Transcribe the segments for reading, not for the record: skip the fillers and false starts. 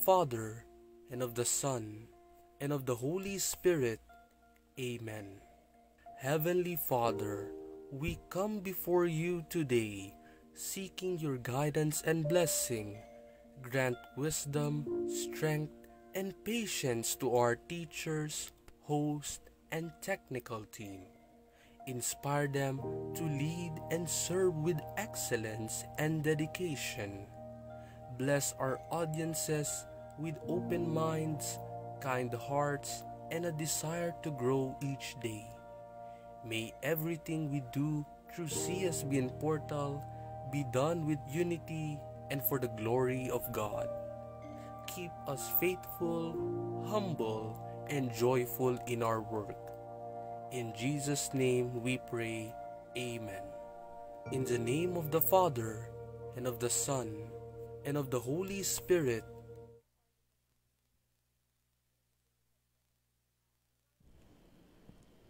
Father, and of the Son, and of the Holy Spirit. Amen. Heavenly Father, we come before you today, seeking your guidance and blessing. Grant wisdom, strength, and patience to our teachers, host, and technical team. Inspire them to lead and serve with excellence and dedication. Bless our audiences with open minds, kind hearts, and a desire to grow each day. May everything we do through CSBN Portal be done with unity and for the glory of God. Keep us faithful, humble, and joyful in our work. In Jesus' name we pray. Amen. In the name of the Father, and of the Son, and of the Holy Spirit.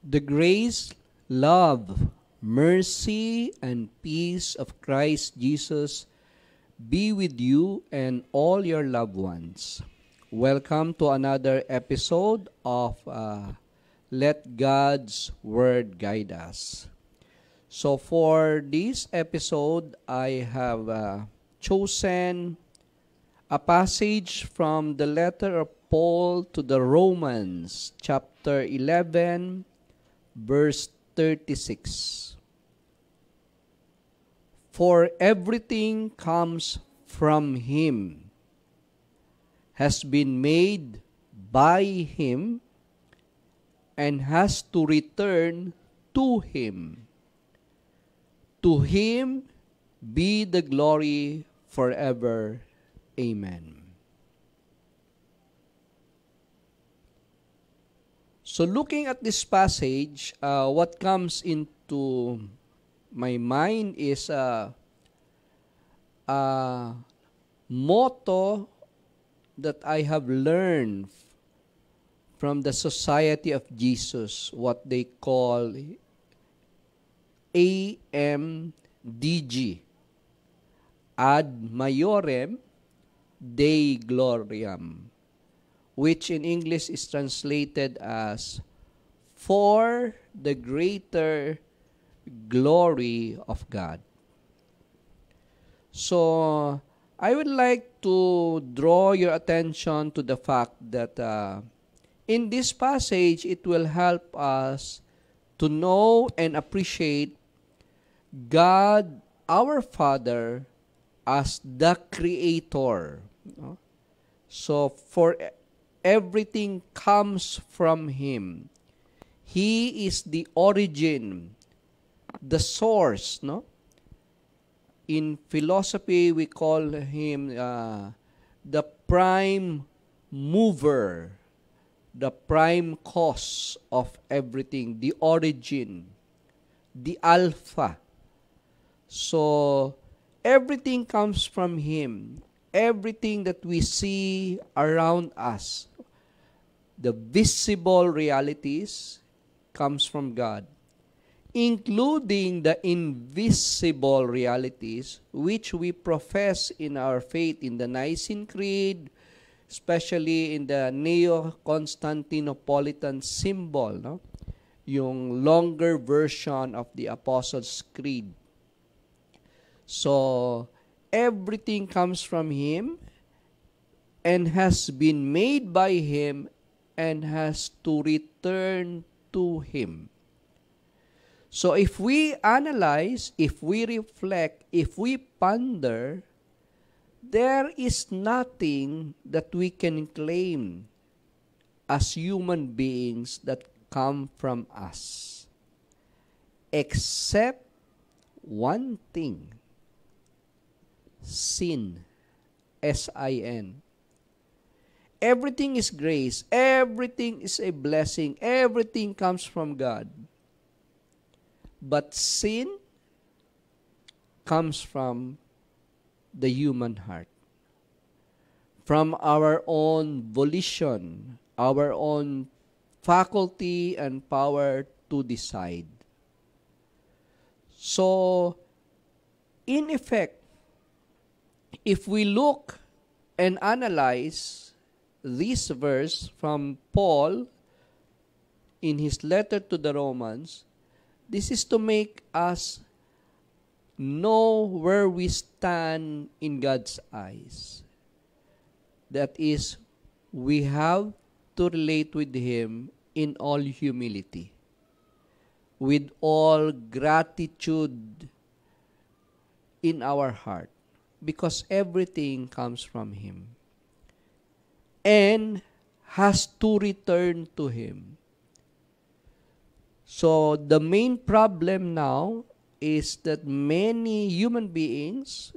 The grace, love, mercy, and peace of Christ Jesus be with you and all your loved ones. Welcome to another episode of Let God's Word Guide Us. So for this episode, I have chosen a passage from the letter of Paul to the Romans, chapter 11, verse 36. For everything comes from Him, has been made by Him, and has to return to Him. To Him be the glory forever. Amen. So looking at this passage, what comes into my mind is a motto that I have learned from the Society of Jesus, what they call AMDG, Ad Maiorem Dei Gloriam, which in English is translated as for the greater glory of God. So I would like to draw your attention to the fact that in this passage, it will help us to know and appreciate God, our Father, as the Creator. So, for everything comes from Him. He is the origin, the source. In philosophy, we call Him the prime mover, the prime cause of everything, the origin, the Alpha. So, everything comes from Him. Everything that we see around us, the visible realities, comes from God, including the invisible realities which we profess in our faith in the Nicene Creed, especially in the Neo-Constantinopolitan symbol, yung longer version of the Apostles' Creed. So, everything comes from Him and has been made by Him and has to return to Him. So, if we analyze, if we reflect, if we ponder, there is nothing that we can claim as human beings that come from us, except one thing: sin. S-I-N. Everything is grace. Everything is a blessing. Everything comes from God. But sin comes from the human heart. From our own volition, our own faculty and power to decide. So, in effect, if we look and analyze, this verse from Paul in his letter to the Romans, this is to make us know where we stand in God's eyes. That is, we have to relate with Him in all humility, with all gratitude in our heart, because everything comes from Him and has to return to Him. So the main problem now is that many human beings,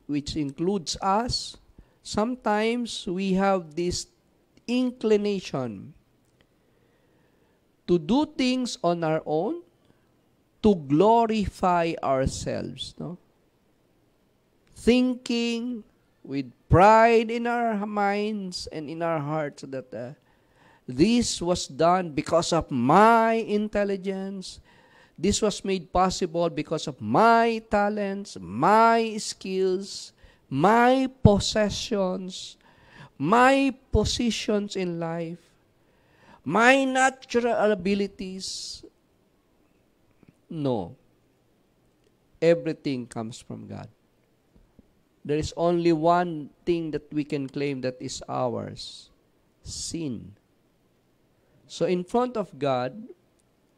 which includes us, sometimes we have this inclination to do things on our own, to glorify ourselves, no? Thinking with pride in our minds and in our hearts that this was done because of my intelligence. This was made possible because of my talents, my skills, my possessions, my positions in life, my natural abilities. No. Everything comes from God. There is only one thing that we can claim that is ours: sin. So in front of God,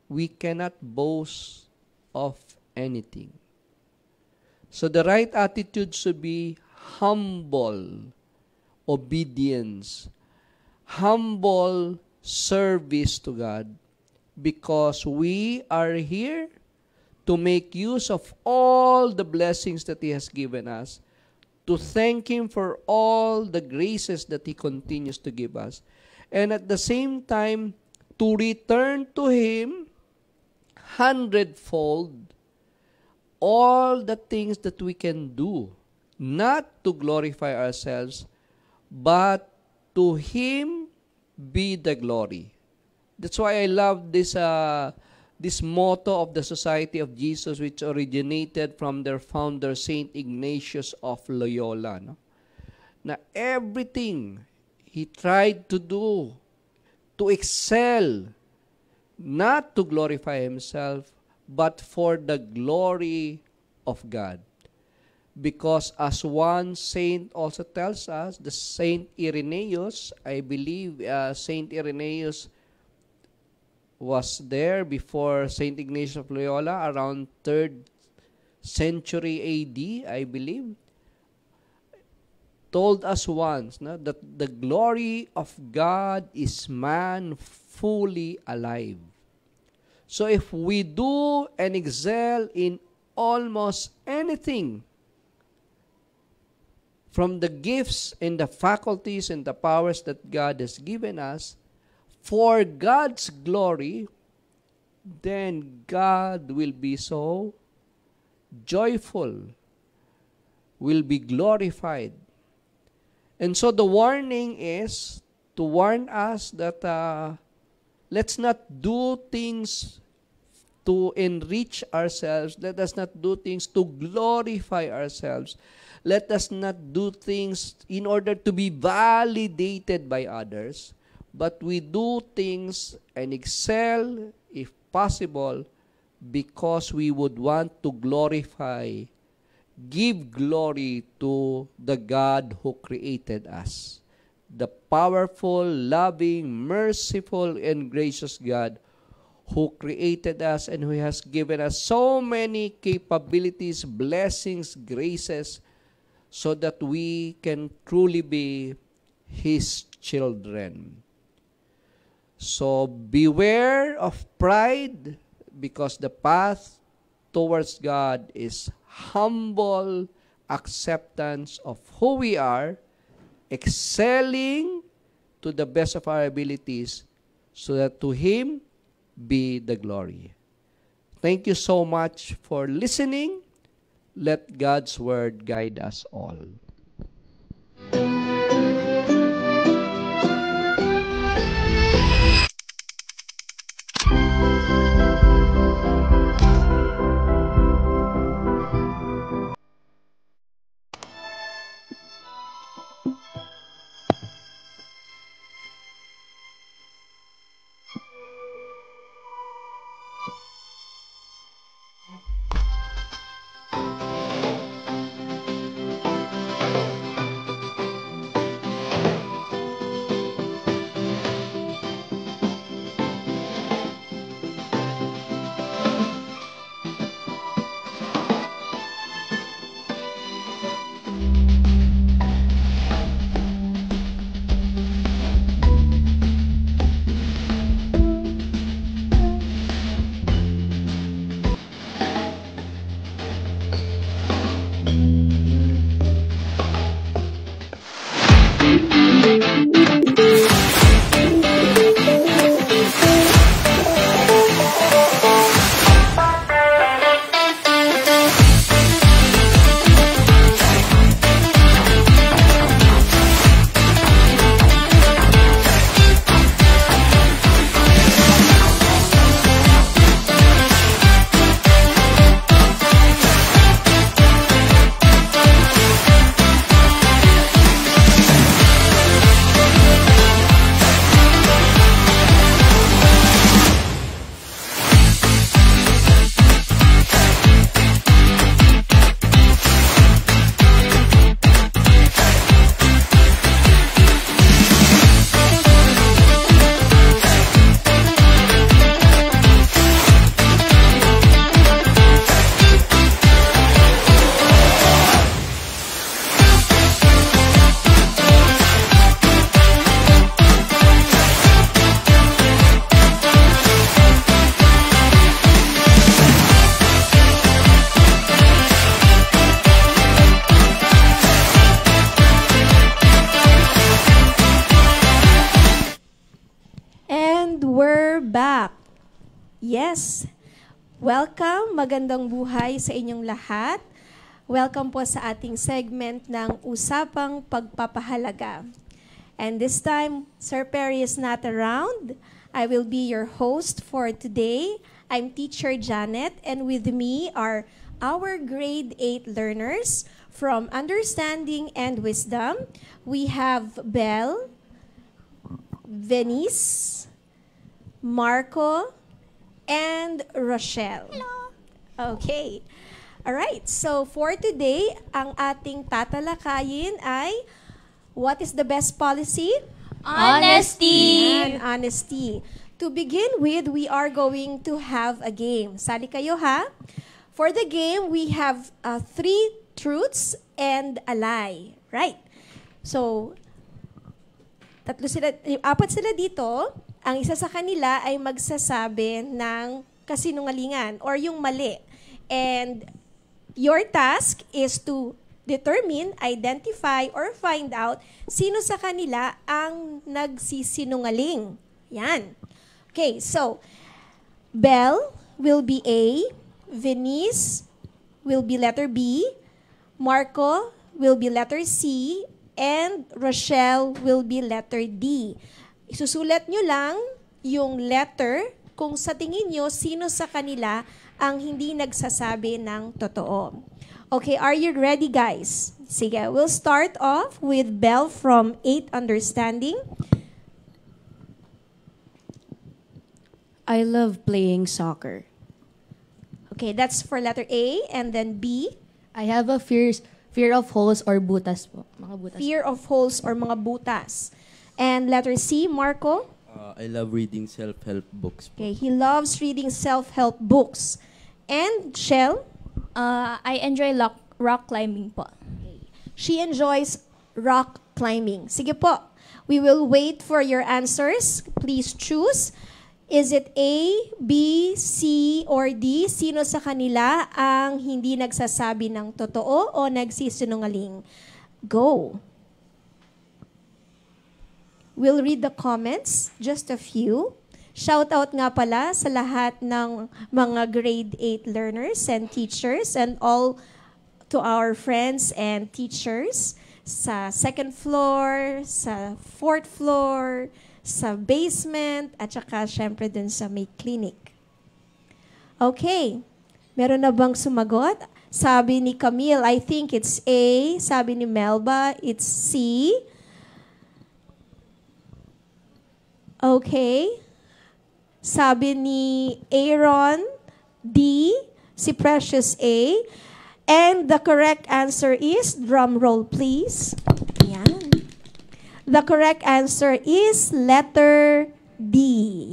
we cannot boast of anything. So the right attitude should be humble obedience, humble service to God, because we are here to make use of all the blessings that He has given us, to thank Him for all the graces that He continues to give us, and at the same time, to return to Him hundredfold all the things that we can do, not to glorify ourselves, but to Him be the glory. That's why I love this motto of the Society of Jesus, which originated from their founder, Saint Ignatius of Loyola. No? Na everything he tried to do, to excel, not to glorify himself, but for the glory of God. Because as one saint also tells us, the Saint Irenaeus, I believe Saint Irenaeus was there before Saint Ignatius of Loyola, around 3rd century AD, I believe, told us once that the glory of God is man fully alive. So if we do and excel in almost anything, from the gifts and the faculties and the powers that God has given us, for God's glory, then God will be so joyful, will be glorified. And so the warning is to warn us that let's not do things to enrich ourselves. Let us not do things to glorify ourselves. Let us not do things in order to be validated by others, but we do things and excel, if possible, because we would want to glorify, give glory to the God who created us, the powerful, loving, merciful, and gracious God who created us and who has given us so many capabilities, blessings, graces, so that we can truly be His children. So beware of pride, because the path towards God is humble acceptance of who we are, excelling to the best of our abilities, so that to Him be the glory. Thank you so much for listening. Let God's word guide us all. Yes. Welcome, magandang buhay sa inyong lahat. Welcome po sa ating segment ng Usapang Pagpapahalaga. And this time, Sir Perry is not around. I will be your host for today. I'm Teacher Janet, and with me are our grade 8 learners from Understanding and Wisdom. We have Belle, Venice, Marco, and Rochelle. Hello. Okay. All right. So for today, ang ating tatalakayin ay what is the best policy? Honesty! Yan, honesty. To begin with, we are going to have a game. Sali kayo ha? For the game, we have 3 truths and a lie. Right. So, 4 sila dito. Ang isa sa kanila ay magsasabi ng kasinungalingan or yung mali. And your task is to determine, identify, or find out sino sa kanila ang nagsisinungaling. Yan. Okay, so, Belle will be A, Venice will be letter B, Marco will be letter C, and Rochelle will be letter D. Isusulat nyo lang yung letter kung sa tingin nyo sino sa kanila ang hindi nagsasabi ng totoo. Okay, are you ready, guys? Sige, we'll start off with Belle from 8 Understanding. I love playing soccer. Okay, that's for letter A. And then B, I have a fear of holes or butas po. Mga butas. fear of holes or mga butas. And letter C, Marco. I love reading self-help books. Okay, he loves reading self-help books. And Shell, I enjoy rock climbing po. she enjoys rock climbing. Sige po, we will wait for your answers. Please choose. Is it A, B, C, or D? Sino sa kanila ang hindi nagsasabi ng totoo o nagsisinungaling? Go. We'll read the comments, just a few. Shout out nga pala sa lahat ng mga grade 8 learners and teachers and all to our friends and teachers sa second floor, sa fourth floor, sa basement, at saka syempre dun sa may clinic. Okay. Meron na bang sumagot? Sabi ni Camille, I think it's A. Sabi ni Melba, it's C. Okay. Sabi ni Aaron, D. Si Precious, A. And the correct answer is, drum roll please. Yan. The correct answer is letter D.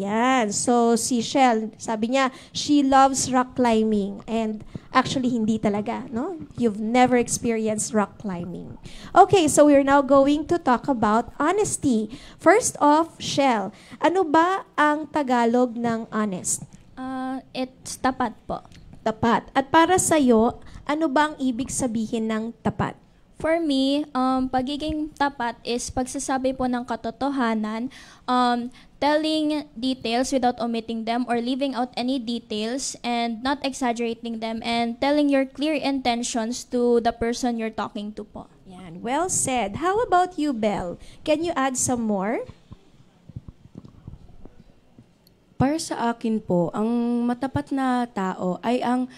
Yan. So si Shell, sabi niya, she loves rock climbing. And actually, hindi talaga, no? You've never experienced rock climbing. Okay, so we're now going to talk about honesty. First off, Shell, ano ba ang Tagalog ng honest? It's tapat po. Tapat. At para sa'yo, ano ba ang ibig sabihin ng tapat? For me, pagiging tapat is pagsasabi po ng katotohanan, telling details without omitting them or leaving out any details and not exaggerating them and telling your clear intentions to the person you're talking to po. Yan. Well said. How about you, Belle? Can you add some more? Para sa akin po, ang matapat na tao ay ang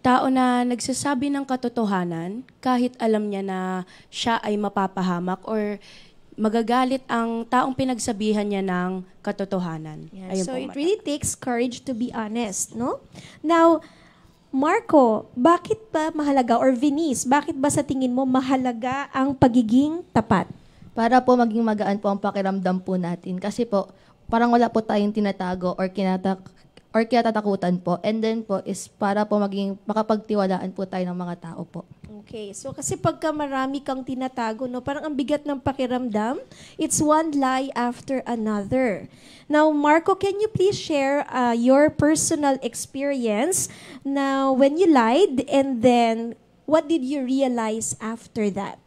tao na nagsasabi ng katotohanan kahit alam niya na siya ay mapapahamak or magagalit ang taong pinagsabihan niya ng katotohanan. Yeah. Ayun So po, it mata. really takes courage to be honest, no? Now, Marco, bakit ba mahalaga, or Venice, bakit ba sa tingin mo mahalaga ang pagiging tapat? Para po maging magaan po ang pakiramdam po natin. Kasi po, parang wala po tayong tinatago or kinatatakutan po. And then po is para po maging makapagtiwalaan po tayo ng mga tao po. Okay, so kasi pagka marami kang tinatago, no, parang ang bigat ng pakiramdam, it's one lie after another. Now, Marco, can you please share your personal experience now when you lied and then what did you realize after that?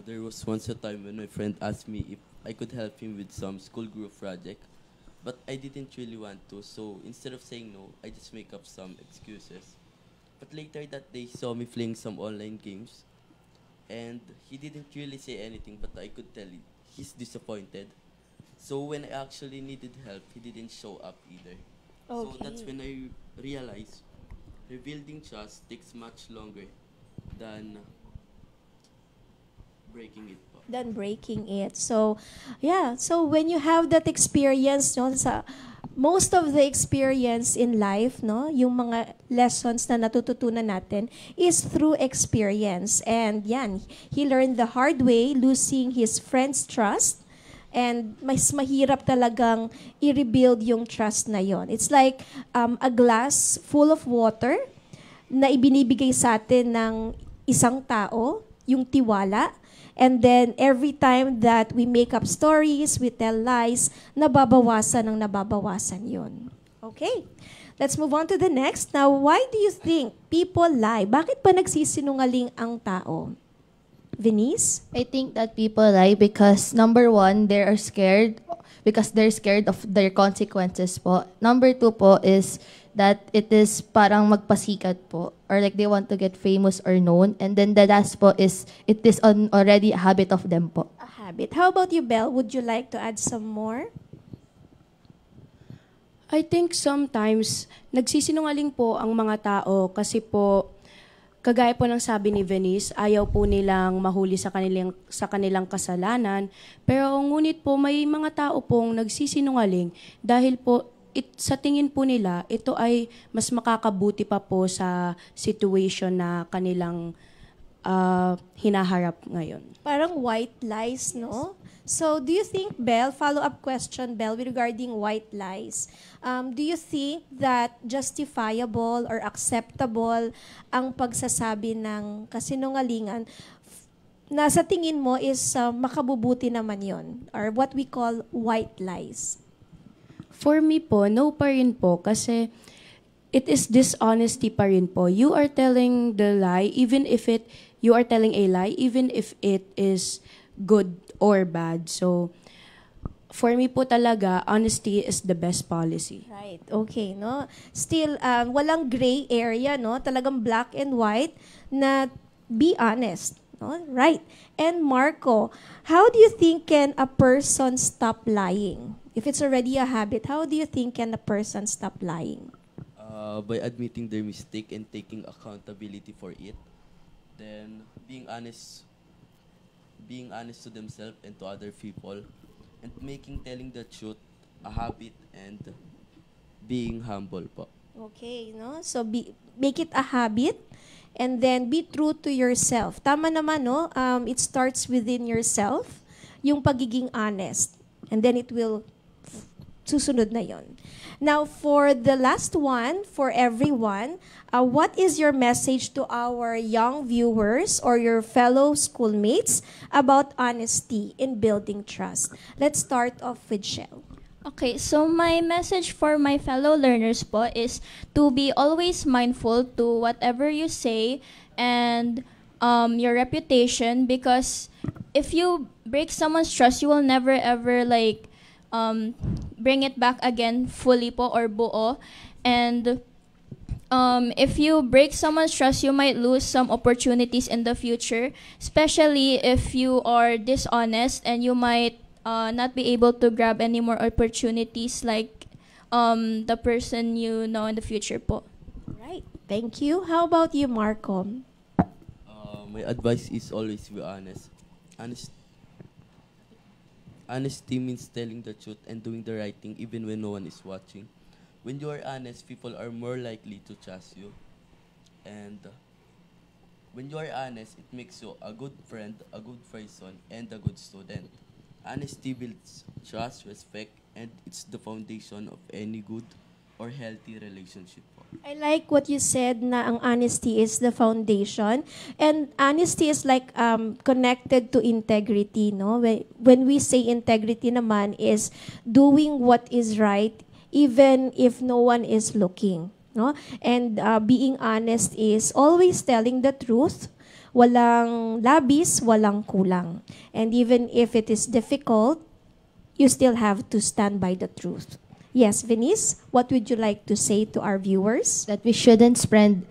There was once a time when my friend asked me if I could help him with some school group project. but I didn't really want to. So instead of saying no, I just make up some excuses. But later that day, he saw me playing some online games, and he didn't really say anything, but I could tell he's disappointed. So when I actually needed help, he didn't show up either. So that's when I realized rebuilding trust takes much longer than breaking it po. Than breaking it. So, yeah. So, when you have that experience, no, most of the experience in life, no, yung mga lessons na natututunan natin is through experience. And yan, he learned the hard way, losing his friend's trust. And mas mahirap talagang i-rebuild yung trust na yon. It's like a glass full of water na ibinibigay sa atin ng isang tao, yung tiwala. And then, every time that we make up stories, we tell lies, nababawasan yun. Okay, let's move on to the next. Now, why do you think people lie? Bakit ba nagsisinungaling ang tao? Venice? I think that people lie because number one, they are scared because they're scared of their consequences po. Number two po is that it is parang magpasikat po or like they want to get famous or known. And then the last po is it is already a habit of them po. A habit. How about you, Belle? Would you like to add some more? I think sometimes nagsisinungaling po ang mga tao kasi po kagaya po ng sabi ni Venice, ayaw po nilang mahuli sa kanilang kasalanan. Pero ngunit po may mga tao pong nagsisinungaling dahil po sa tingin po nila, ito ay mas makakabuti pa po sa situation na kanilang hinaharap ngayon. Parang white lies, no? So, do you think, Belle, follow-up question, Belle, regarding white lies, do you think that justifiable or acceptable ang pagsasabi ng kasinungalingan na sa tingin mo is makabubuti naman yon or what we call white lies? For me po, no pa rin po kasi it is dishonesty pa rin po. You are telling the lie even if you are telling a lie even if it is good or bad. So, for me po talaga, honesty is the best policy. Right. Okay, no? Still, walang gray area, no? Talagang black and white na be honest. No? Right. And Marco, how do you think can a person stop lying? If it's already a habit, how do you think can a person stop lying? By admitting their mistake and taking accountability for it. Then being honest to themselves and to other people, and making telling the truth a habit and being humble po. Okay, no? So make it a habit and then be true to yourself. Tama naman, no? It starts within yourself, yung pagiging honest. And then it will susunod na yon. Now, for the last one, for everyone, what is your message to our young viewers or your fellow schoolmates about honesty in building trust? Let's start off with Shell. Okay, so my message for my fellow learners po is to be always mindful to whatever you say and your reputation, because if you break someone's trust, you will never ever bring it back again fully po or buo. And if you break someone's trust, you might lose some opportunities in the future, especially if you are dishonest, and you might not be able to grab any more opportunities like the person you know in the future po. Right. Thank you. How about you, Marco? My advice is always be honest. Honesty means telling the truth and doing the right thing even when no one is watching. When you are honest, people are more likely to trust you. And when you are honest, it makes you a good friend, a good person, and a good student. Honesty builds trust, respect, and it's the foundation of any good or healthy relationship. I like what you said na ang honesty is the foundation. And honesty is like connected to integrity, no? When we say integrity naman is doing what is right even if no one is looking, no? And being honest is always telling the truth. Walang labis, walang kulang. And even if it is difficult, you still have to stand by the truth. Yes, Venice, what would you like to say to our viewers? That we shouldn't spread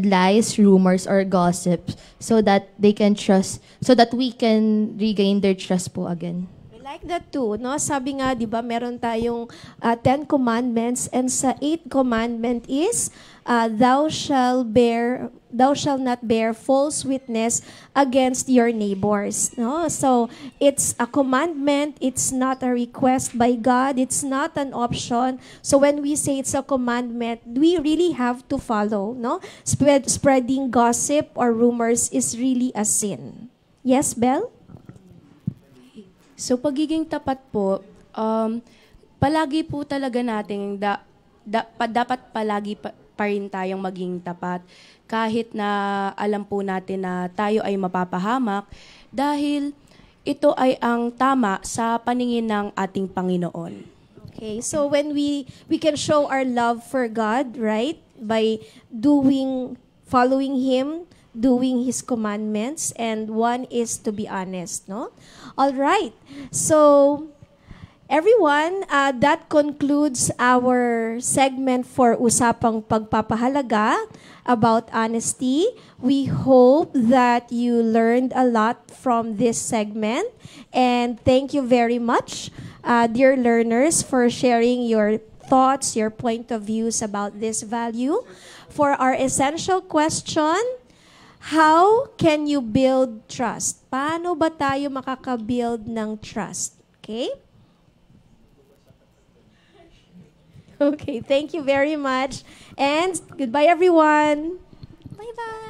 lies, rumors, or gossip so that they can trust, so that we can regain their trust po again. I like that too, no? Sabi nga, 'di ba, meron tayong 10 commandments, and sa 8th commandment is thou shall not bear false witness against your neighbors, no? So it's a commandment, it's not a request by God, it's not an option. So when we say it's a commandment, we really have to follow, no? Spreading gossip or rumors is really a sin. Yes, Belle? So pagiging tapat po, palagi po talaga nating dapat palagi pa rin tayong maging tapat kahit na alam po natin na tayo ay mapapahamak dahil ito ay ang tama sa paningin ng ating Panginoon. Okay, so when we can show our love for God, right? By following Him, doing His commandments, and one is to be honest, no? All right. So, everyone, that concludes our segment for Usapang Pagpapahalaga about honesty. We hope that you learned a lot from this segment, and thank you very much, dear learners, for sharing your thoughts, your point of views about this value. For our essential question, how can you build trust? Paano ba tayo makaka-build ng trust? Okay? Okay, thank you very much. And goodbye, everyone. Bye-bye!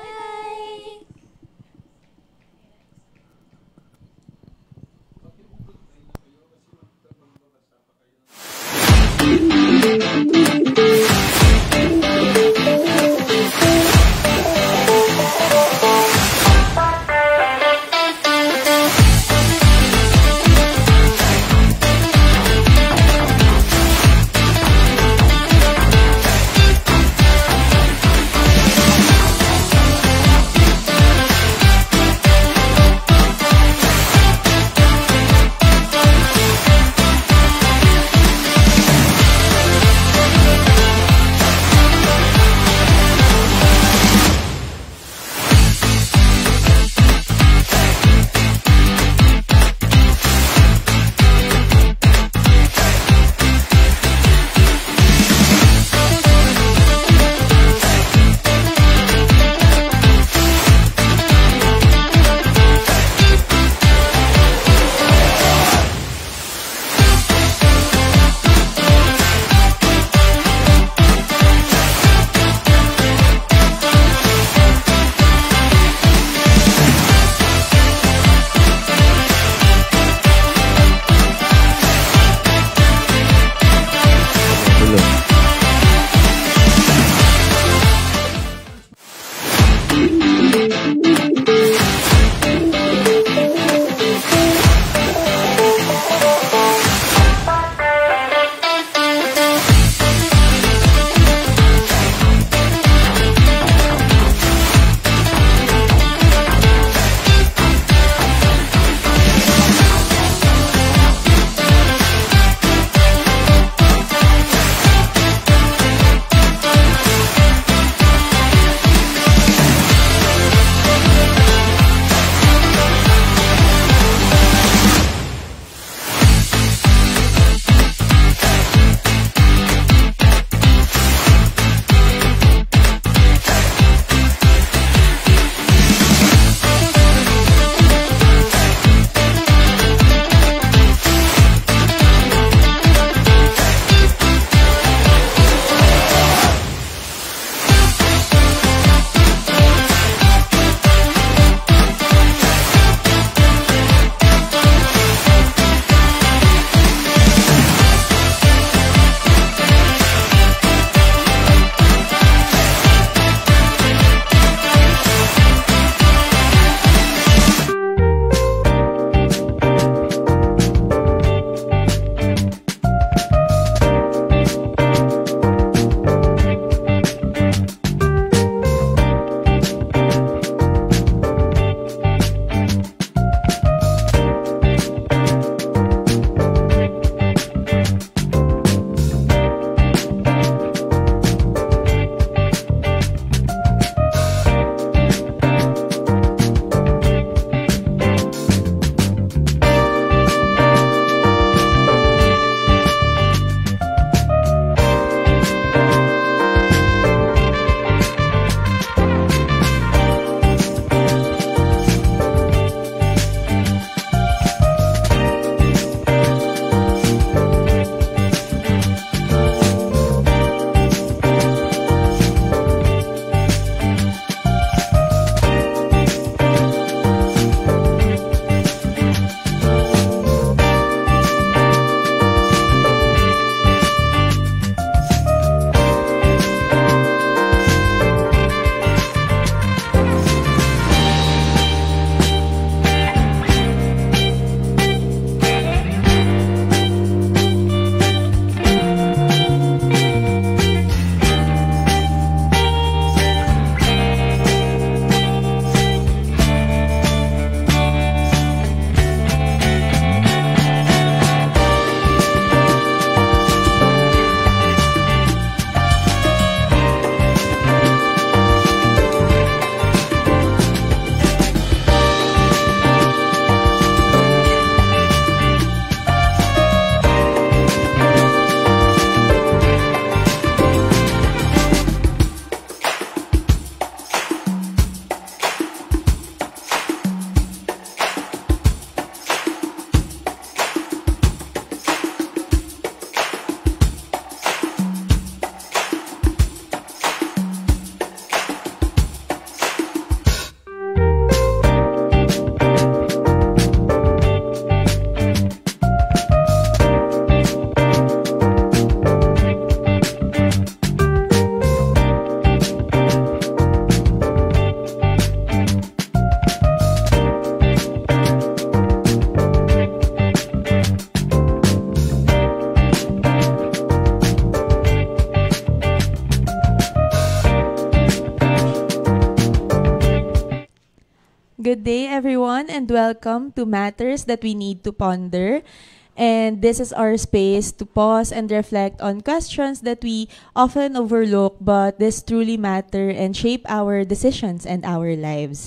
Good day, everyone, and welcome to Matters That We Need to Ponder. And this is our space to pause and reflect on questions that we often overlook, but this truly matter and shape our decisions and our lives.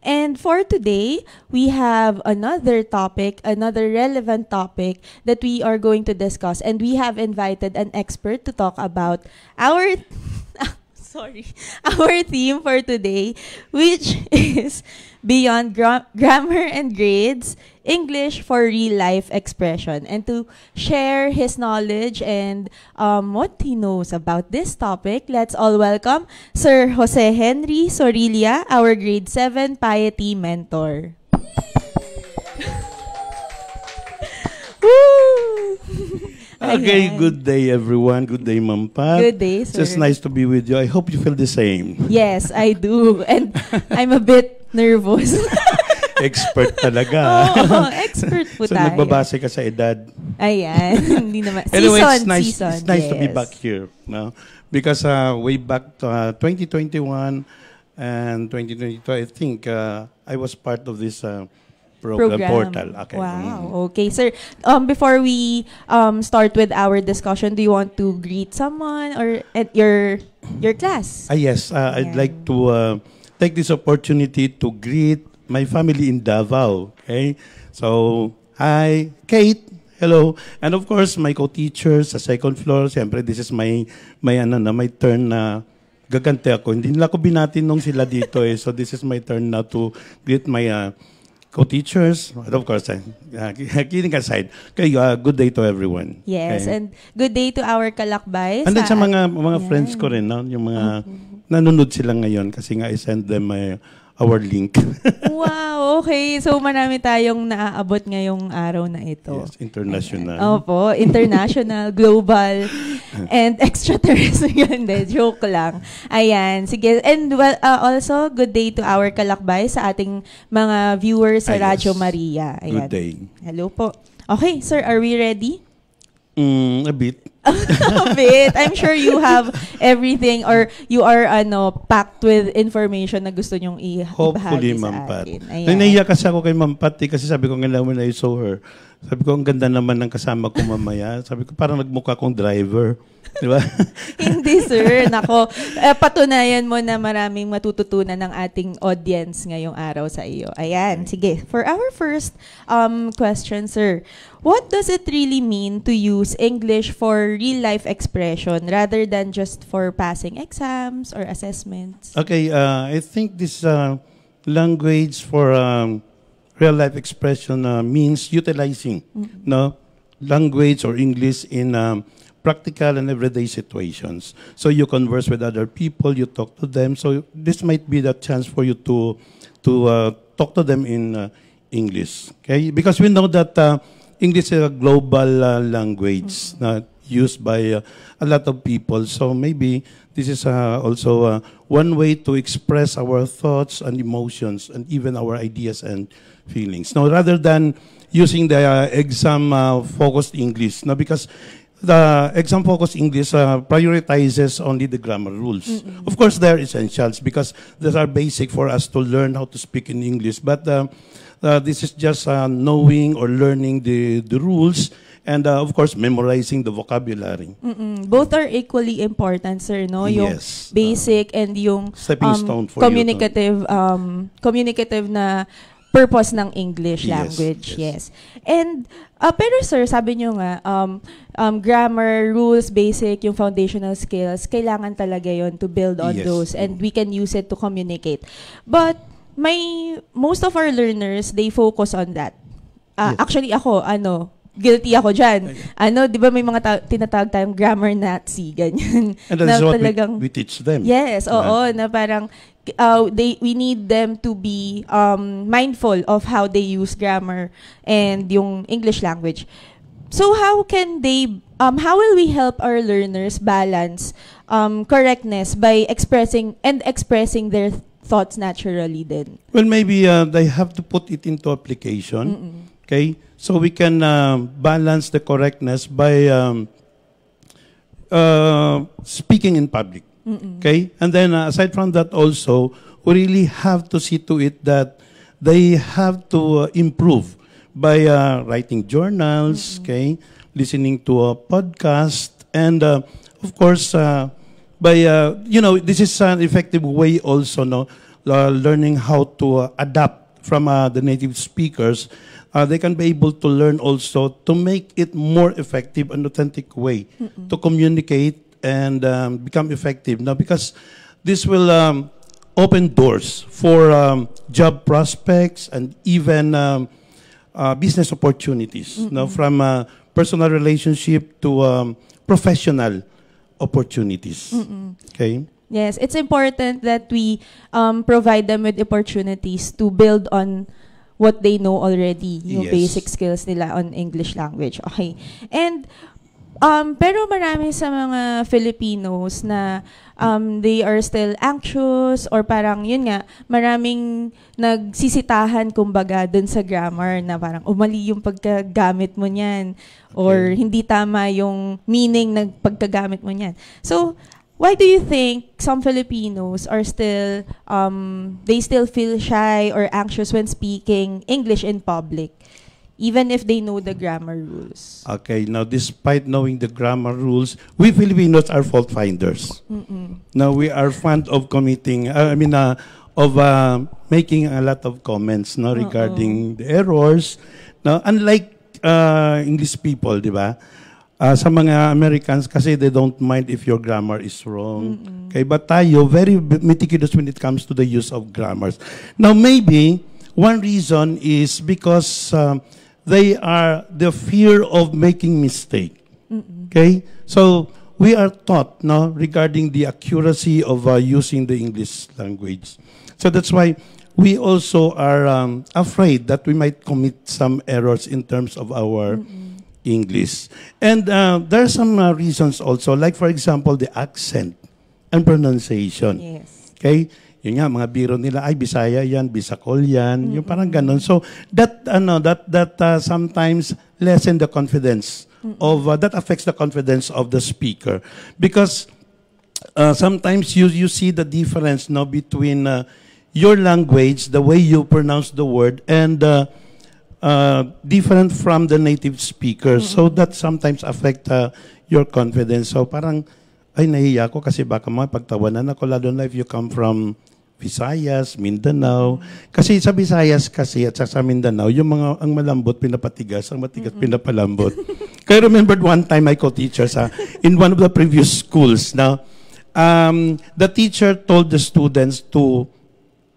And for today, we have another topic, another relevant topic that we are going to discuss. And we have invited an expert to talk about our our theme for today, which is Beyond Grammar and Grades, English for Real Life Expression. And to share his knowledge and what he knows about this topic, let's all welcome Sir Jose Henry Sorilla, our Grade 7 Piety Mentor. Woo! Okay, Ayan. good day everyone. Good day, Ma'am Pat. Good day, sir. It's just nice to be with you. I hope you feel the same. Yes, I do. And I'm a bit nervous. Expert talaga. Oo, expert po So tayo. nagbabase ka sa edad. Ayan. Hindi naman. Anyway, Season, it's nice to be yes. back here. No? Because way back to 2021 and 2022, I think I was part of this program portal. Okay. Wow. Okay, sir. Before we start with our discussion, do you want to greet someone or at your class? Yes, I'd like to take this opportunity to greet my family in Davao. Okay, so hi, Kate. Hello, and of course my co-teachers sa second floor. Siyempre, this is my turn na gagante ako. Hindi nila ako binatin nung sila dito eh. So this is my turn now to greet my co-teachers, and of course, kidding aside, okay, good day to everyone. Yes, okay? and good day to our kalakbay. And then sa mga friends ko rin, no? Yung mga nanonood sila ngayon kasi nga I send them our link. Wow, okay. So marami tayong naaabot ngayong araw na ito. Yes, international. Ayan. Opo, international, global, and extraterrestrial. Hindi, joke lang. Ayan, sige. And also, good day to our kalakbay sa ating mga viewers sa Radyo Maria. Ayan. Good day. Hello po. Okay, sir, are we ready? A bit. A bit. I'm sure you have everything or you are packed with information na gusto nyong Hopefully, ibahagi sa Ma'am Pat. atin. Ayan. Naiiyak kasi ako kay Ma'am Pat kasi sabi ko ngayon when I saw her, sabi ko ang ganda naman ng kasama ko mamaya. Sabi ko parang nagmukha kong driver. Di ba? Hindi, sir. Nako, patunayan mo na maraming matututunan ng ating audience ngayong araw sa iyo. Ayan, sige. For our first question, sir, what does it really mean to use English for real-life expression rather than just for passing exams or assessments? Okay, I think this language for real-life expression means utilizing no language or English in practical and everyday situations. So you converse with other people, you talk to them. So this might be the chance for you to talk to them in English. Okay, because we know that English is a global language used by a lot of people. So maybe this is also one way to express our thoughts and emotions and even our ideas and feelings. Now, rather than using the exam-focused English, no, because the exam-focused English prioritizes only the grammar rules. Of course, they're essentials because these are basic for us to learn how to speak in English. But this is just knowing or learning the rules and, of course, memorizing the vocabulary. Both are equally important, sir, no? Yung Yes. basic and yung Stepping stone for communicative communicative na purpose ng English Yes, language. yes. Yes. And pero sir, sabi niyo nga grammar, rules, basic, yung foundational skills, kailangan talaga yon to build on Yes. those and we can use it to communicate. But most of our learners, they focus on that. Yes. Actually ako, guilty ako dyan. Di ba may mga tinatawag tayong grammar Nazi, ganyan. And that is Na what talagang- we teach them. Yes, oo, na parang we need them to be mindful of how they use grammar and yung English language. So how will we help our learners balance correctness by expressing their thoughts naturally then? Well, maybe they have to put it into application. Okay, so we can balance the correctness by speaking in public. Okay, and then aside from that, also we really have to see to it that they have to improve by writing journals, okay, listening to a podcast, and of course, by this is an effective way also, no, learning how to adapt from the native speakers. They can be able to learn also to make it more effective and authentic way to communicate and become effective. Now, because this will open doors for job prospects and even business opportunities. Now, from personal relationship to professional opportunities. Okay. Yes, it's important that we provide them with opportunities to build on what they know already, yung Yes. basic skills nila on English language. Okay. And pero marami sa mga Filipinos na they are still anxious or parang yun nga, maraming nagsisitahan kumbaga dun sa grammar na parang mali yung pagkagamit mo niyan or hindi tama yung meaning ng pagkagamit mo niyan. So, why do you think some Filipinos are still, they still feel shy or anxious when speaking English in public, even if they know the grammar rules? Okay, now despite knowing the grammar rules, we Filipinos are fault finders. Now we are fond of committing, making a lot of comments no, regarding the errors. Now, unlike English people, di ba? Sa mga Americans, kasi they don't mind if your grammar is wrong. Okay, but tayo, very meticulous when it comes to the use of grammars. Now, maybe, one reason is because they are the fear of making mistake. Okay? So, we are taught no, regarding the accuracy of using the English language. So, that's why we also are afraid that we might commit some errors in terms of our English. And there are some reasons also, like for example, the accent and pronunciation. Yes. Okay? Yun nga, mga biro nila, ay, Bisaya yan, Bisacol yan, yung parang ganun. So, that sometimes lessen the confidence of, that affects the confidence of the speaker. Because sometimes you see the difference no, between your language, the way you pronounce the word, and different from the native speaker. So that sometimes affect your confidence. So parang, ay nahiya ko kasi baka pagtawanan ako, lalo na if you come from Visayas, Mindanao. Kasi sa Visayas kasi at sa Mindanao, yung mga ang malambot pinapatigas, ang matigas pinapalambot. Kaya remembered one time I co-teachers in one of the previous schools. Now, the teacher told the students to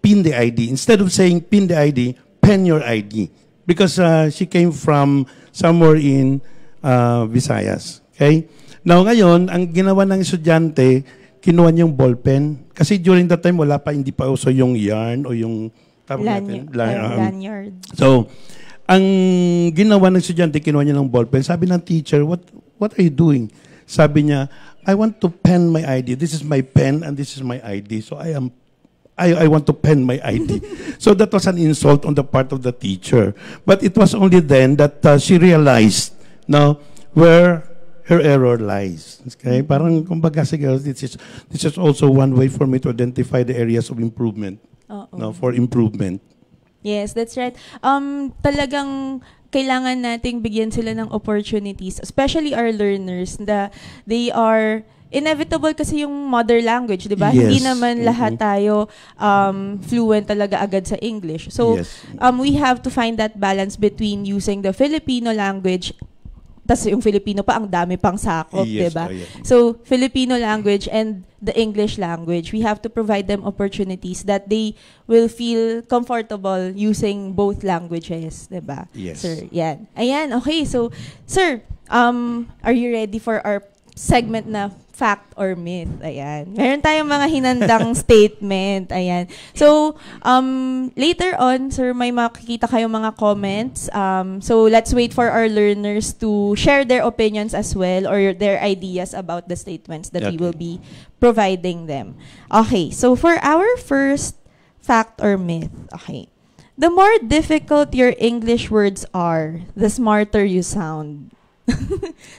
pin the ID. Instead of saying pin the ID, pen your ID. Because she came from somewhere in Visayas. Okay? Now ngayon, ang ginawa ng estudyante, kinuha niyang ballpen. Kasi during that time, hindi pa uso yung yarn o yung lanyard. So, ang ginawa ng estudyante, kinuha niya ng ballpen. Sabi ng teacher, what are you doing? Sabi niya, I want to pen my ID. This is my pen and this is my ID. So I want to pen my ID. So that was an insult on the part of the teacher. But it was only then that she realized now where her error lies. Okay? Parang kumbaga siguro this is also one way for me to identify the areas of improvement. No, for improvement. Yes, that's right. Talagang kailangan nating bigyan sila ng opportunities, especially our learners, they are inevitable kasi yung mother language, di ba? Yes. Hindi naman lahat tayo fluent talaga agad sa English. So, Yes. We have to find that balance between using the Filipino language, tas yung Filipino pa, ang dami pang sakop, Yes, di ba? yeah. So, Filipino language and the English language, we have to provide them opportunities that they will feel comfortable using both languages, di ba? Yes. Sir, yan. Ayan, okay. So, sir, are you ready for our segment na fact or myth? Ayan. Meron tayong mga hinandang statement. Ayan. So, later on, sir, may makikita kayong mga comments. So, let's wait for our learners to share their opinions as well or their ideas about the statements that we will be providing them. Okay. So, for our first fact or myth, okay. The more difficult your English words are, the smarter you sound.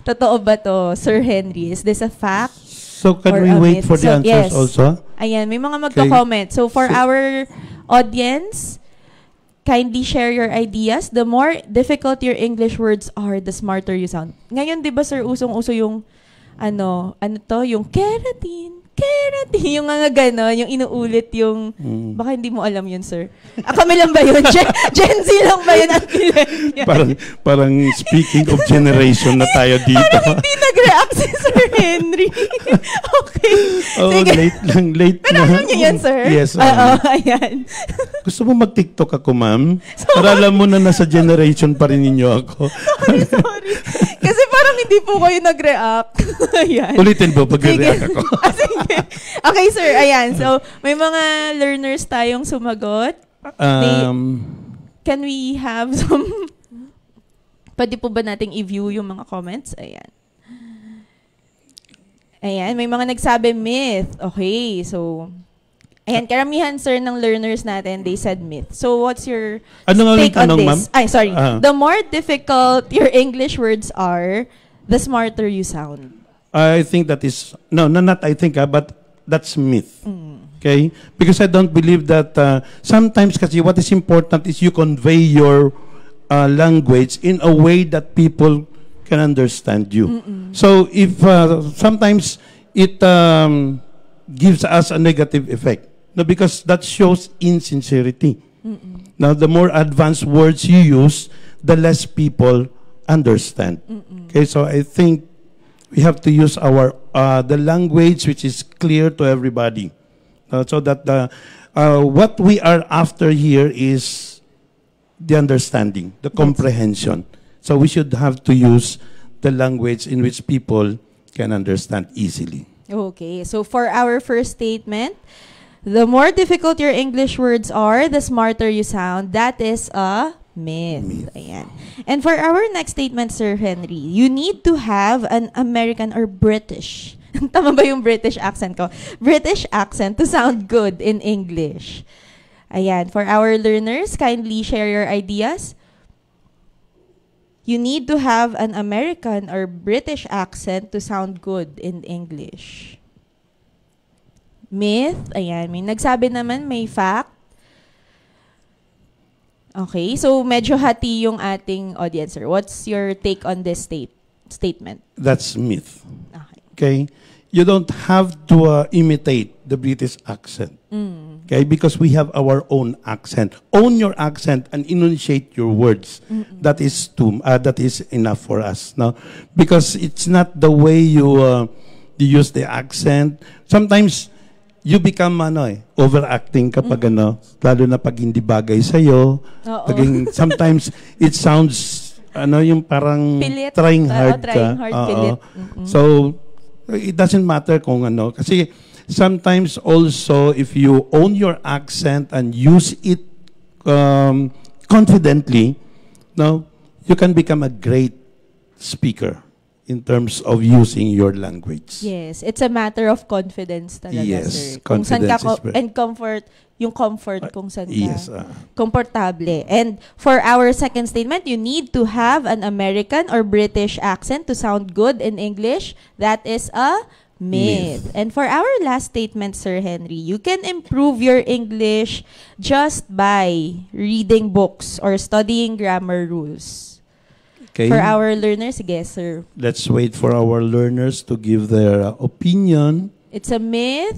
Totoo ba to, Sir Henry? Is this a fact? So can or we a wait myth? for the So, answers yes. also? Ayan, may mga magko-comment. So for our audience, kindly share your ideas. The more difficult your English words are, the smarter you sound. Ngayon, di ba, sir, usong-uso yung, yung keratin, yung nga gano'n, yung inuulit yung, baka hindi mo alam yun, sir. Kami lang ba yun? Gen Z lang ba yun? parang speaking of generation na tayo dito. Parang hindi nag-react si Sir Henry. Okay. Oh, sige. late Pero na. alam niyo yan, sir? Yes. Ayan. Gusto mo mag-TikTok ako, ma'am? Para alam mo na nasa generation pa rin ninyo ako. Sorry. Kasi parang hindi po kayo nag-react. Ayan. Ulitin mo pag react ako. Sige. Okay, sir. Ayan. So, may mga learners tayong sumagot. Can we have some... Pwede po ba nating i-view yung mga comments? Ayan. Ayan. May mga nagsabi myth. Okay. So, ayan. Karamihan, sir, ng learners natin, they said myth. So, what's your take on this? Ay, sorry. The more difficult your English words are, the smarter you sound. I think that is, not I think, but that's myth. Okay? Because I don't believe that sometimes kasi what is important is you convey your language in a way that people can understand you. So if sometimes it gives us a negative effect. No, because that shows insincerity. Now, the more advanced words you use, the less people understand. Okay, so I think we have to use our the language which is clear to everybody, so that what we are after here is the understanding, the comprehension. So we should have to use the language in which people can understand easily. Okay, so for our first statement, the more difficult your English words are, the smarter you sound. That is a myth. Ayan. And for our next statement, Sir Henry, you need to have an American or British. Tama ba yung British accent ko? British accent to sound good in English. Ayan. For our learners, kindly share your ideas. You need to have an American or British accent to sound good in English. Myth. Ayan. May nagsabi naman, may fact. Okay, so medyo hati yung ating audience, sir. What's your take on this statement? That's myth. Okay? You don't have to imitate the British accent. Okay? Because we have our own accent. Own your accent and enunciate your words. That is enough for us. Now, because it's not the way you use the accent. Sometimes you become overacting kapag lalo na pag hindi bagay sa'yo. Sometimes it sounds yung parang pilit. Trying hard Pilit. So it doesn't matter kung kasi sometimes also if you own your accent and use it confidently, you can become a great speaker in terms of using your language. Yes, it's a matter of confidence talaga, yes, sir. Kung saan ka and comfort, yung comfort kung saan ka yes, komportable. And for our second statement, you need to have an American or British accent to sound good in English. That is a myth. And for our last statement, Sir Henry, you can improve your English just by reading books or studying grammar rules. Okay. For our learners, yes, sir. Let's wait for our learners to give their opinion. It's a myth.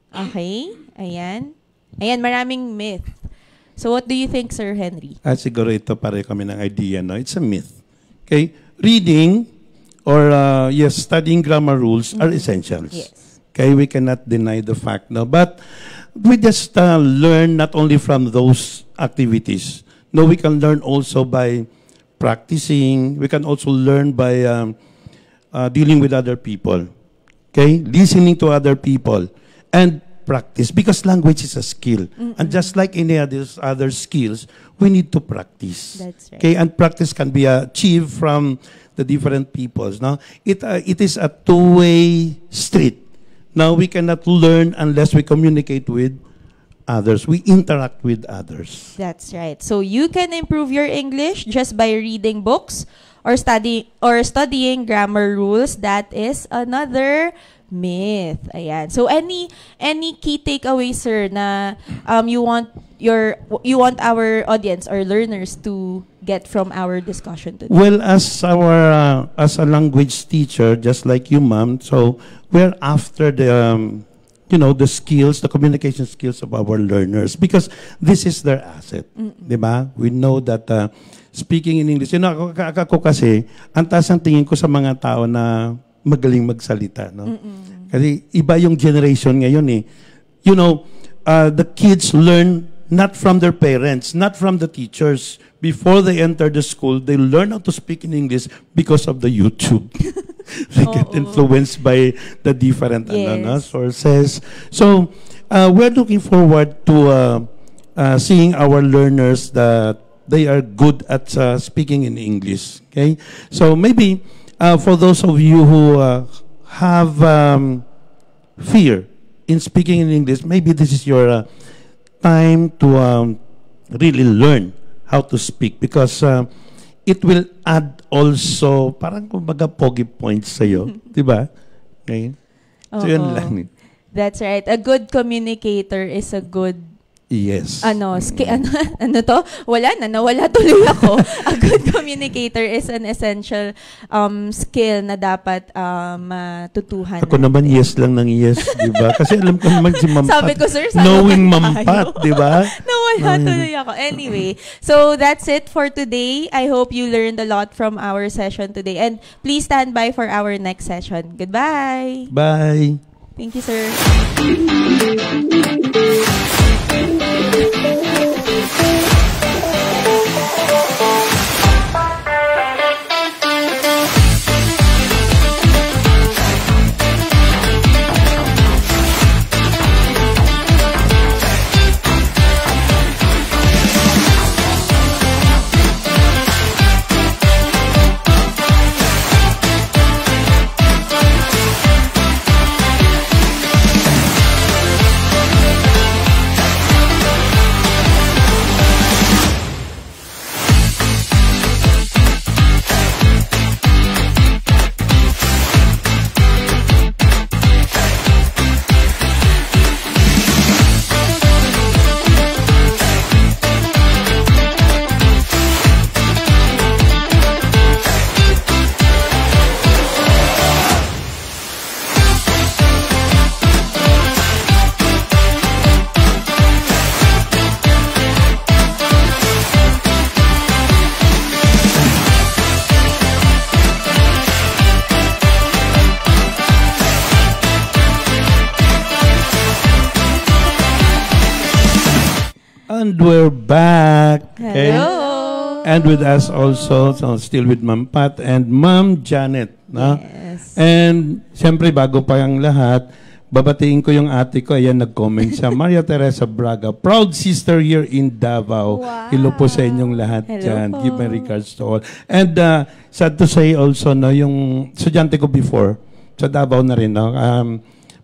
Okay. Ayan. Ayan, maraming myth. So what do you think, Sir Henry? Siguro ito pare kami ng idea, no? It's a myth. Okay? Reading or studying grammar rules are essentials. Yes. Okay? We cannot deny the fact, no? But we just learn not only from those activities. No, we can learn also by practicing. We can also learn by dealing with other people. Okay? Listening to other people. And practice. Because language is a skill. And just like any other skills, we need to practice. That's right. Okay? And practice can be achieved from the different peoples. Now, it is a two-way street. Now, we cannot learn unless we communicate with others. We interact with others. That's right. So you can improve your English just by reading books or studying grammar rules. That is another myth. Ayan. So any key takeaway, sir, na you want our audience or learners to get from our discussion today? Well, as a language teacher, just like you, ma'am, so we're after the the skills, the communication skills of our learners, because this is their asset. Diba? We know that speaking in English, ako kasi, ang taas ang tingin ko sa mga tao na magaling magsalita. No? Kasi iba yung generation ngayon eh. The kids learn not from their parents, not from the teachers. Before they enter the school, they learn how to speak in English because of the YouTube. They get influenced by the different sources. So, we're looking forward to seeing our learners that they are good at speaking in English. Okay? So, maybe for those of you who have fear in speaking in English, maybe this is your time to really learn how to speak, because it will add also parang kumbaga pogi points sa'yo. Diba? Okay? So yun lang. That's right. A good communicator is a good Yes. Ano to? Nawala tuloy ako. A good communicator is an essential skill na dapat matutuhan. Ako naman yes lang ng yes, di ba? Kasi alam ko naman si Mampat. Sabi ko, sir, knowing Mampat, di ba? Nawala tuloy ako. Anyway, so that's it for today. I hope you learned a lot from our session today. And please stand by for our next session. Goodbye. Bye. Thank you, sir. And we're back. Okay? Hello. And with us also, so still with Ma'am Pat and Ma'am Janet. No? Yes. And siyempre, bago pa yung lahat, babatiin ko yung ate ko. Ayan, nag-comment siya. Maria Teresa Braga, proud sister here in Davao. Wow. Hello po sa inyong lahat Hello dyan. po. Give my regards to all. And sad to say also, no, yung estudyante ko before, sa Davao na rin, no,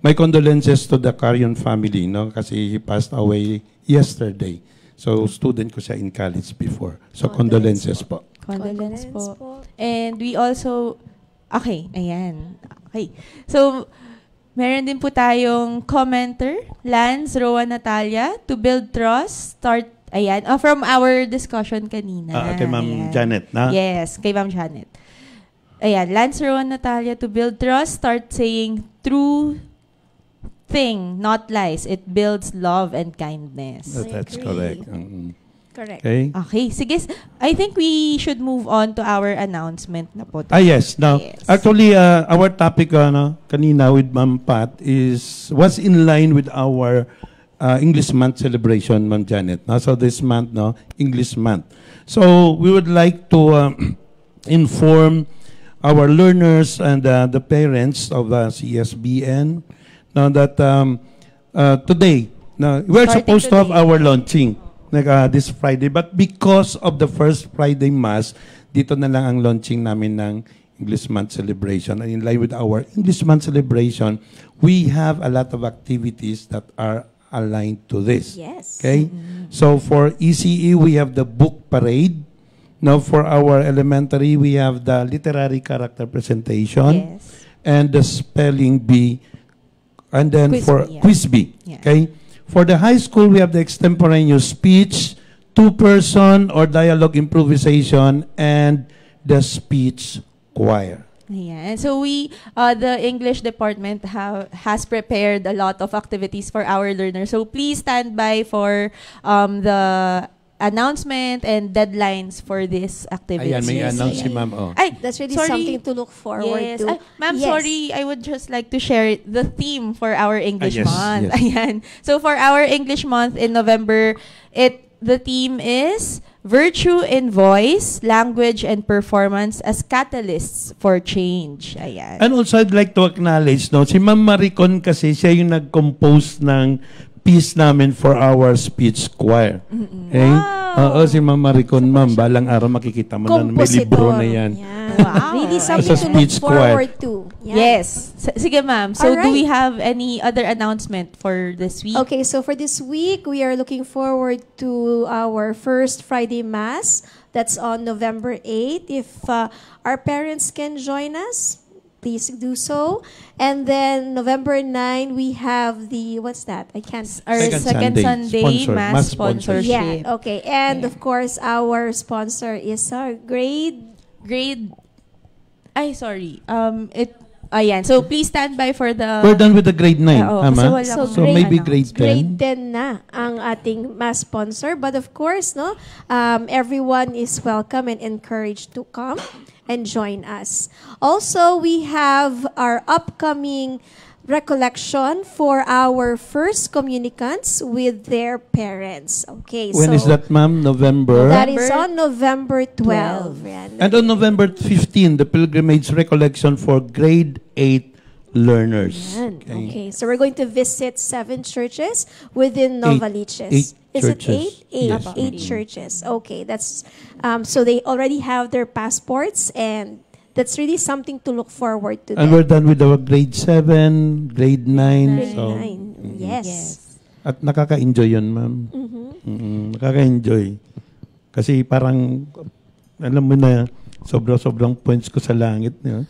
my condolences to the Carion family, no, kasi he passed away yesterday. So, student ko siya in college before. So, condolences po. Condolence po. And we also, okay, ayan. Okay. So, meron din po tayong commenter, Lance Roa Natalia, to build trust, start, ayan, from our discussion kanina. Kay Ma'am Janet, na? Yes, kay Ma'am Janet. Ayan, Lance Roa Natalia, to build trust, start saying true thing, not lies. It builds love and kindness. That's agree. correct. Correct. Okay. Okay, sige. I think we should move on to our announcement na po. Yes. Now, Yes. actually, our topic kanina with Ma'am Pat was in line with our English month celebration, Ma'am Janet. No? So this month, no, English month. So we would like to inform our learners and the parents of CSBN now that today, we're Starting supposed to have today. our launching this Friday, but because of the first Friday Mass, dito na lang ang launching namin ng English Month celebration. And in line with our English Month celebration, we have a lot of activities that are aligned to this. Yes. Okay? So for ECE, we have the book parade. Now for our elementary, we have the literary character presentation. Yes. and the spelling bee, and then Quiz for bee, yeah. quiz bee. Yeah. Okay? For the high school, we have the extemporaneous speech, two-person or dialogue improvisation, and the speech choir. Ayan. So the English department has prepared a lot of activities for our learners. So please stand by for the announcement and deadlines for this activity. Ayan, may Yes, announce si ayan. ma'am. Oh. Ay, That's really sorry. something to look forward Yes. to. Ay, ma'am, Yes. sorry. I would just like to share the theme for our English yes, month. yes. Ayan. So for our English month in November, the theme is Virtue in Voice, Language, and Performance as Catalysts for Change. Ayan. And also, I'd like to acknowledge, no, si Ma'am Maricon kasi siya yung nag-compose ng piece namin for our speech choir. Okay? Wow. Oo, si Ma'am Maricon, ma'am, balang araw makikita mo na may libro na yan. Wow. Really Sa something to look speech choir. forward to. Yan. Yes. Sige, ma'am. So, do Alright. we have any other announcement for this week? Okay, so for this week, we are looking forward to our first Friday Mass. That's on November 8th. If our parents can join us, please do so. And then November 9, we have the, what's that? I can't. Our Second second Sunday, Sunday sponsor, mass mass sponsorship. sponsorship. Yeah, okay. And Yeah. of course, our sponsor is our grade. Ayan. So, please stand by for the... We're done with the grade 9, Oo, tama? kasi wala So, akong So, maybe ano. grade 10? Grade 10 na ang ating mass sponsor. But of course, no, everyone is welcome and encouraged to come and join us. Also, we have our upcoming recollection for our first communicants with their parents. Okay, When so is that, ma'am? November? that is on November 12. And on November 15, the pilgrimage recollection for grade 8 learners. Yan. Okay, so we're going to visit 7 churches within Novaliches. Eight Is it churches. 8? 8. Yes. 8 churches. Okay, that's so they already have their passports, and that's really something to look forward to. And we're done with our grade 7, grade 9. Grade So, 9. Yes. At nakaka-enjoy yun, ma'am. Nakaka-enjoy. Kasi parang, alam mo na, sobrang points ko sa langit. You know?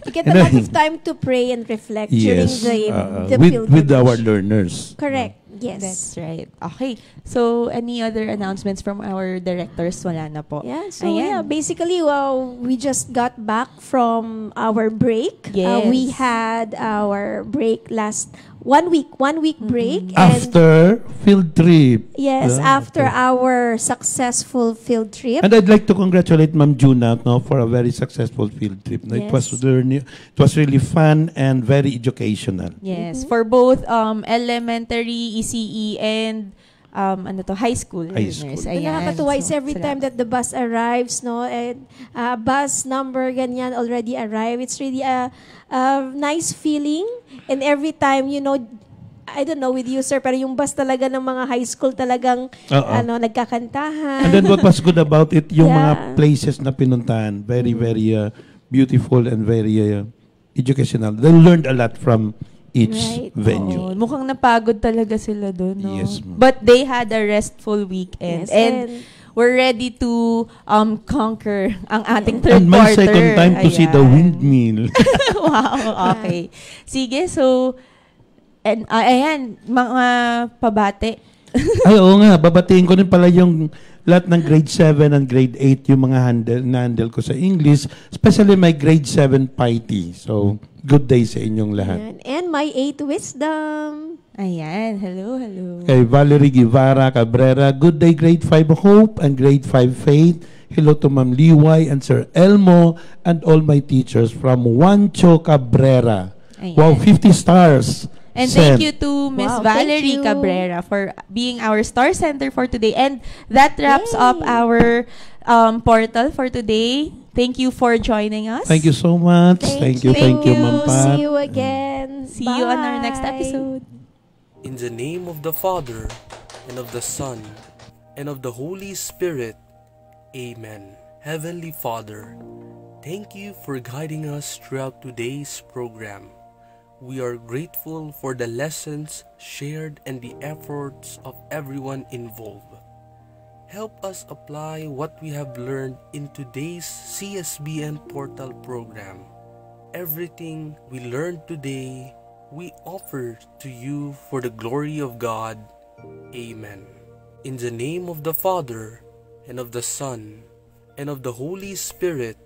You get a lot of time to pray and reflect during Yes. the With our pilgrimage. learners. Correct. Yes. That's right. Okay. So, any other announcements from our directors? Wala na po. Yeah, so Ayan. yeah, basically, we just got back from our break. Yes. We had our break last 1 week break. And After field trip. yes, Yeah, after our successful field trip. And I'd like to congratulate Ma'am Juna, no, for a very successful field trip. No, Yes. It was really fun and very educational. Yes, for both elementary, ECE, and high school High learners. school. And Ayan. nakakatuwa is So, every time that the bus arrives, no, and bus number ganyan already arrive. It's really a nice feeling. And every time, I don't know with you, sir, pero yung bus talaga ng mga high school talagang nagkakantahan. And then what was good about it, yung Yeah. mga places na pinuntahan, very, very beautiful and very educational. They learned a lot from each Right. venue. Oo, mukhang napagod talaga sila doon, no? Yes, ma'am. But they had a restful weekend. Yes, and we're ready to conquer ang ating third And my quarter. second time to see the Ayan. windmill. Wow, okay. Sige, so, and ayan, mga pabate. Ay, oo nga, babatiin ko rin pala yung lahat ng grade 7 and grade 8 yung mga na-handle ko sa English, especially my grade 7 piety. So, good day sa inyong lahat. Ayan. And my 8 wisdom. Ayan, hello. Kay Valerie Guevara Cabrera, good day grade 5 Hope and grade 5 Faith. Hello to Ma'am Liway and Sir Elmo and all my teachers from Juancho Cabrera. Ayan. Wow, 50 stars. And sent. thank you to Miss Wow, thank Valerie you. Cabrera for being our star center for today. And that wraps Yay. up our portal for today. Thank you for joining us. Thank you so much. Thank you, Ma'am Pat. See you again. See you on our next Bye. episode. In the name of the Father, and of the Son, and of the Holy Spirit. Amen. Heavenly Father, thank you for guiding us throughout today's program. We are grateful for the lessons shared and the efforts of everyone involved. Help us apply what we have learned in today's CSBN Portal program. everything we learned today, we offer to you for the glory of God. Amen. In the name of the Father, and of the Son, and of the Holy Spirit.